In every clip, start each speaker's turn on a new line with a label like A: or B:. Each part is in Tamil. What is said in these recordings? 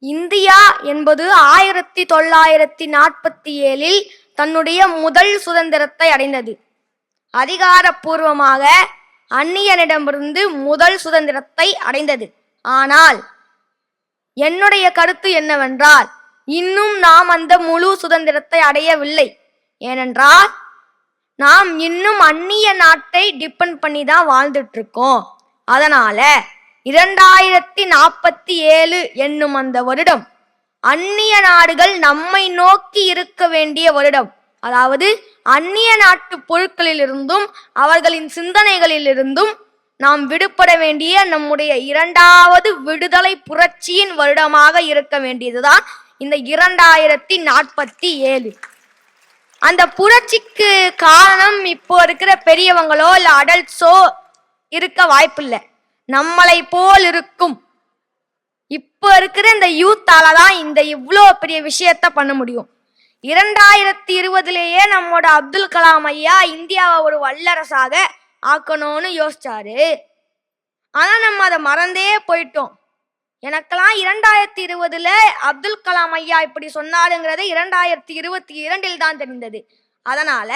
A: இந்தியா என்பது 1947 தன்னுடைய முதல் சுதந்திரத்தை அடைந்தது. அதிகாரப்பூர்வமாக அந்நியனிடமிருந்து முதல் சுதந்திரத்தை அடைந்தது. ஆனால் என்னுடைய கருத்து என்னவென்றால், இன்னும் நாம் அந்த முழு சுதந்திரத்தை அடையவில்லை. ஏனென்றால் நாம் இன்னும் அந்நிய நாட்டை டிபெண்ட் பண்ணி தான் வாழ்ந்துட்டு இருக்கோம். அதனால 2047 என்னும் அந்த வருடம் அந்நிய நாடுகள் நம்மை நோக்கி இருக்க வேண்டிய வருடம். அதாவது அந்நிய நாட்டு பொருட்களிலிருந்தும் அவர்களின் சிந்தனைகளிலிருந்தும் நாம் விடுபட வேண்டிய நம்முடைய 2வது விடுதலை புரட்சியின் வருடமாக இருக்க வேண்டியதுதான் இந்த 2047. அந்த புரட்சிக்கு காரணம் இப்போ இருக்கிற பெரியவங்களோ இல்ல அடல்ட்ஸோ இருக்க வாய்ப்பில்லை. நம்மளை போல் இருக்கும் இப்ப இருக்கிற இந்த யூத்தால தான் இந்த இவ்வளோ பெரிய விஷயத்த பண்ண முடியும். 2020 நம்மோட அப்துல் கலாம் ஐயா இந்தியாவை ஒரு வல்லரசாக ஆக்கணும்னு யோசிச்சாரு. ஆனா நம்ம அதை மறந்தே போயிட்டோம். எனக்கெல்லாம் 2020 அப்துல் கலாம் ஐயா இப்படி சொன்னாருங்கிறது 2022 தான் தெரிந்தது. அதனால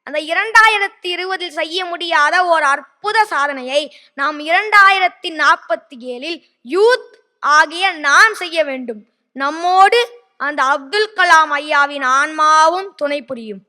A: அந்த 2020 செய்ய முடியாத ஒரு அற்புத சாதனையை நாம் 2047 யூத் ஆகிய நாம் செய்ய வேண்டும். நம்மோடு அந்த அப்துல் கலாம் ஐயாவின் ஆன்மாவும் துணை புரியும்.